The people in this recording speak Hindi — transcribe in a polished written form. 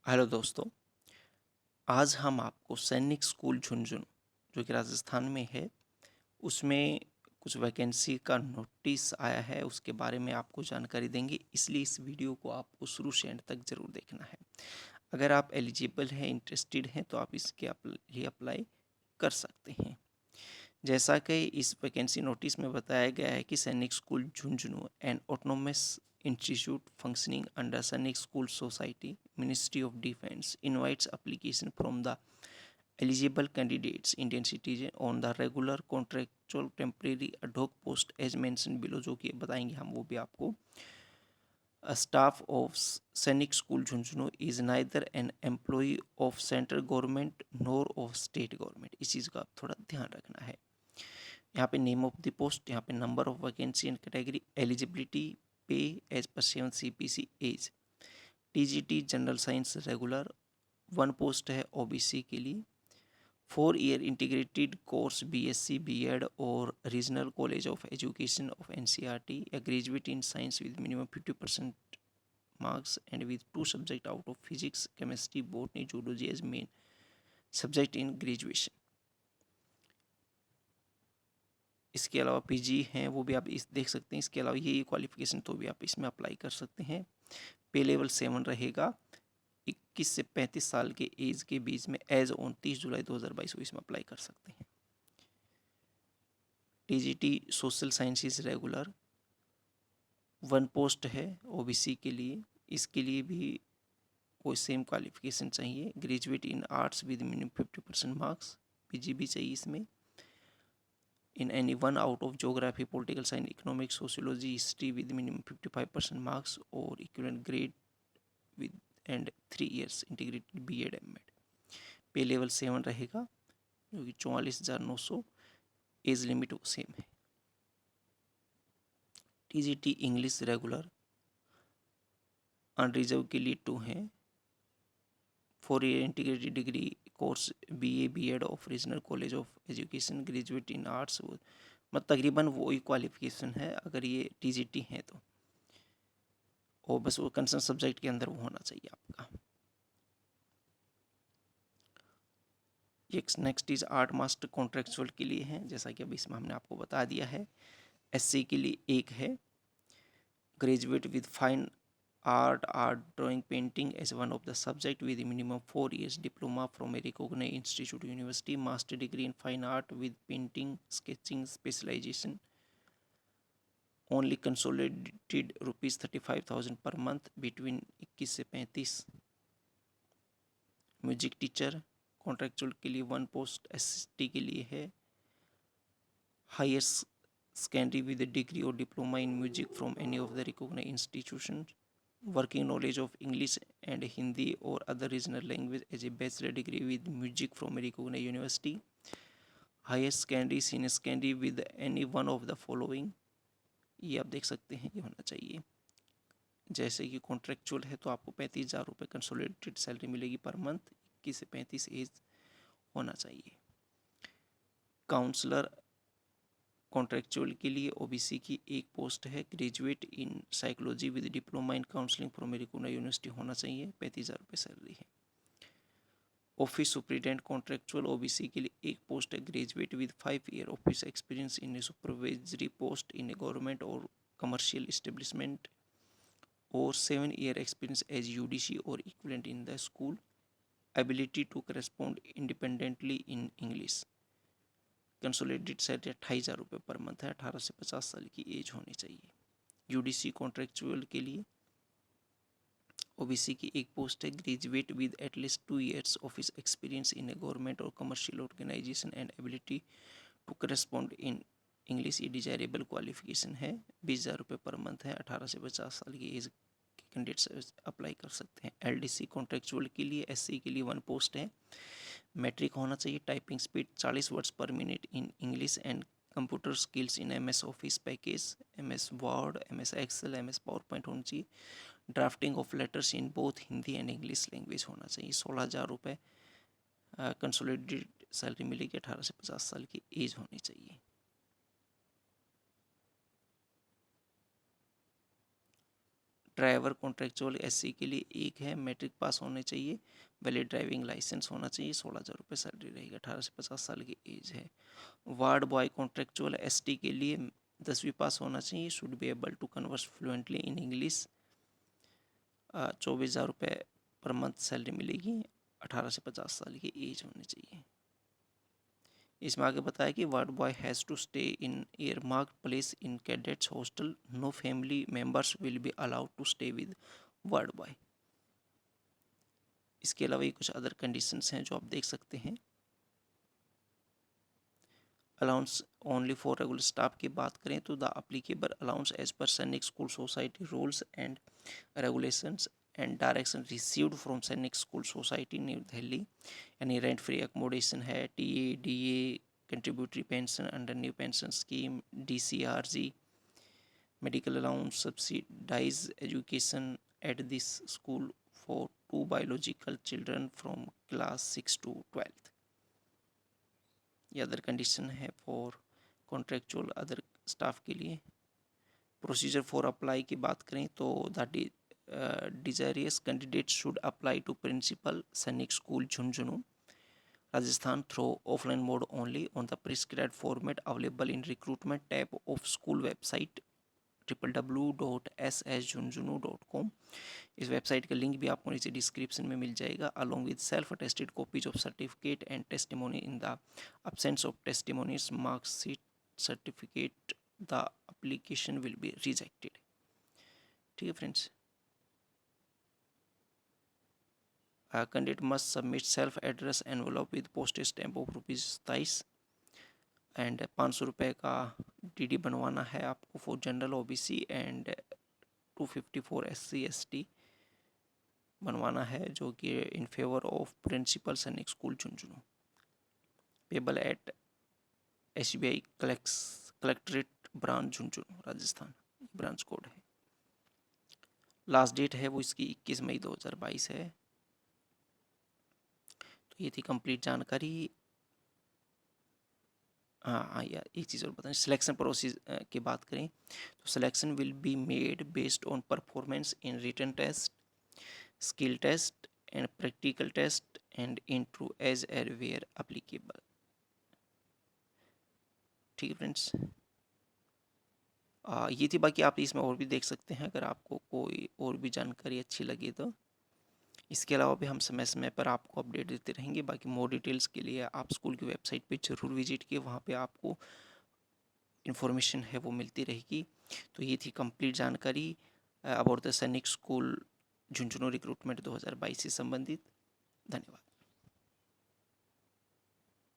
हेलो दोस्तों। आज हम आपको सैनिक स्कूल झुंझुनू जो कि राजस्थान में है उसमें कुछ वैकेंसी का नोटिस आया है उसके बारे में आपको जानकारी देंगे, इसलिए इस वीडियो को आपको शुरू से एंड तक ज़रूर देखना है। अगर आप एलिजिबल हैं, इंटरेस्टेड हैं तो आप इसके लिए अप्लाई कर सकते हैं। जैसा कि इस वैकेंसी नोटिस में बताया गया है कि Sainik school Jhunjhunu and autonomous institute functioning under Sainik school society ministry of defence invites application from the eligible candidates Indian citizen on the regular contractual temporary ad hoc post as mentioned below, जो कि बताएंगे हम वो भी आपको। स्टाफ ऑफ सैनिक school Jhunjhunu is neither an employee of central government NOR of state government. इस चीज़ का थोड़ा ध्यान रखना है। यहाँ पे नेम ऑफ द पोस्ट, यहाँ पे number of vacancy and category, eligibility, pay as per 7 CPC age, TGT general science regular, one post है ओबीसी के लिए, 4 year integrated course BSc BEd और regional college of education of NCERT या graduate in science with minimum 50% marks and with 2 subject out of physics chemistry botany zoology as main subject in graduation. इसके अलावा पीजी हैं वो भी आप इस देख सकते हैं। इसके अलावा ये क्वालिफिकेशन तो भी आप इसमें अप्लाई कर सकते हैं। पे लेवल 7 रहेगा। 21 से 35 साल के एज के बीच में एज ऑन 30 जुलाई 2022 को इसमें अप्लाई कर सकते हैं। TGT social sciences regular, one post है ओबीसी के लिए। इसके लिए भी कोई सेम क्वालिफिकेशन चाहिए, graduate in arts with minimum 50% marks, PG भी चाहिए इसमें। In any one out of geography political science economics sociology history with minimum 55% marks और equivalent grade with and 3 years integrated BEd MEd. Pay level 7 रहेगा जो कि 44,900। एज लिमिट वो सेम है। टीजीटी इंग्लिश रेगुलर अनरिजर्व के लिए 2 हैं। 4 year integrated degree course BA BEd of regional college of education graduate in arts, मतलब तकरीबन वही क्वालिफिकेशन है अगर ये टीजीटी है तो, और बस वो कंसर्न सब्जेक्ट के अंदर वो होना चाहिए आपका। ये next is art master contractual के लिए है, जैसा कि अभी इसमें हमने आपको बता दिया है। एससी के लिए एक है, graduate with fine art drawing painting as one of the subject with minimum 4 years diploma from a recognized institute university, master degree in fine art with painting sketching specialization, only consolidated rupees 35,000 per month between 21 से 35। म्यूजिक टीचर कॉन्ट्रेक्चुअल के लिए वन पोस्ट एसटी के लिए है। हायर सेकेंडरी विद डिग्री और diploma in music from any of the recognised institution, working knowledge of English and Hindi or other regional language as a bachelor degree with music from a recognized university, higher secondary senior secondary with any one of the following। ये आप देख सकते हैं, ये होना चाहिए। जैसे कि कॉन्ट्रेक्चुअल है तो आपको 35,000 रुपये कंसोलिडेटेड सैलरी मिलेगी पर मंथ, 21 से 35 एज होना चाहिए। काउंसलर कॉन्ट्रेक्चुअल के लिए ओबीसी की एक पोस्ट है, graduate in psychology with diploma in counselling from recognised university होना चाहिए, 35,000 रुपये सैलरी है। ऑफिस सुप्रिटेंडेंट कॉन्ट्रेक्चुअल ओबीसी के लिए एक पोस्ट है, graduate with 5 year office experience in a supervisory post in a government और कमर्शियल इस्टेब्लिशमेंट और 7 ईयर एक्सपीरियंस एज यूडीसी और equivalent in the school, ability to correspond independently in English. Consolidated salary 28,000 रुपये पर मंथ है, 18 से 50 साल की एज होनी चाहिए। यूडीसी कॉन्ट्रेक्चुअल के लिए ओबीसी की एक पोस्ट है, graduate with at least 2 years office experience in a government और commercial organisation and ability to correspond in English, ये डिजायरेबल क्वालिफिकेशन है। 20,000 रुपये पर मंथ है, 18 से 50 साल की एज के कैंडिडेट्स अप्लाई कर सकते हैं। एलडीसी कॉन्ट्रेक्चुअल के लिए एससी के लिए वन पोस्ट है, मैट्रिक होना चाहिए, typing speed 40 words per minute in English and computer skills in MS Office package, MS Word, MS Excel, MS PowerPoint होना चाहिए। Drafting of letters in both Hindi and English language होना चाहिए। 16,000 रुपये कंसोलिडेटेड सैलरी मिलेगी, 18 से 50 साल की एज होनी चाहिए। ड्राइवर कॉन्ट्रेक्चुअल एससी के लिए 1 है, मैट्रिक पास होने चाहिए, वैलिड ड्राइविंग लाइसेंस होना चाहिए, 16,000 रुपये सैलरी रहेगी, 18 से 50 साल की एज है। वार्ड बॉय कॉन्ट्रेक्चुअल एसटी के लिए 10वीं पास होना चाहिए, should be able to converse fluently in English, 24,000 रुपये पर मंथ सैलरी मिलेगी, 18 से 50 साल की एज होनी चाहिए। इसमें आगे बताया कि ward boy has to stay in earmarked place in cadets hostel, no family members will be allowed to stay with ward boy. इसके अलावा ये कुछ अदर कंडीशंस हैं जो आप देख सकते हैं। Allowance only for regular staff की बात करें तो the applicable allowance as per Sainik school society rules and regulations and direction received from Sainik school society new Delhi, यानी रेंट फ्री अकोमोडेशन है, TA DA contributory pension under new pension scheme, DCRG, medical allowance, subsidise education at this school for 2 biological children from class 6 to 12। ये अदर कंडीशन है फॉर कॉन्ट्रेक्चुअल अदर स्टाफ के लिए। प्रोसीजर फॉर अप्लाई की बात करें तो the desirous candidate should apply to principal सैनिक school Jhunjhunu Rajasthan through offline mode only on the prescribed format available in recruitment tab of school website www.ssjhunjhunu.com। इस वेबसाइट का लिंक भी आपको नीचे डिस्क्रिप्शन में मिल जाएगा, along with self attested copies of certificate and testimony. In the absence of testimonies marksheet certificate the application will be rejected। ठीक है friends, candidate must submit self address envelope with postage stamp of ₹27 and 500 रुपये का डीडी बनवाना है आपको for general OBC and 254 SC ST बनवाना है, जो कि इन फेवर ऑफ प्रिंसिपल सैनिक school Jhunjhunu, payable eight SBI collectorate branch Jhunjhunu Rajasthan, branch code है। लास्ट डेट है वो इसकी 21 मई 2022 है। तो ये थी कंप्लीट जानकारी। हाँ यार, एक चीज़ और बताएं, सिलेक्शन प्रोसेस की बात करें तो selection will be made based on performance in written test, skill test and practical test and interview as air where applicable. ठीक है फ्रेंड्स, ये थी। बाकी आप इसमें और भी देख सकते हैं अगर आपको कोई और भी जानकारी अच्छी लगी तो। इसके अलावा भी हम समय समय पर आपको अपडेट देते रहेंगे। बाकी मोर डिटेल्स के लिए आप स्कूल की वेबसाइट पे ज़रूर विजिट किए, वहाँ पे आपको इन्फॉर्मेशन है वो मिलती रहेगी। तो ये थी कंप्लीट जानकारी अबाउट द सैनिक स्कूल झुंझुनू रिक्रूटमेंट 2022 से संबंधित। धन्यवाद।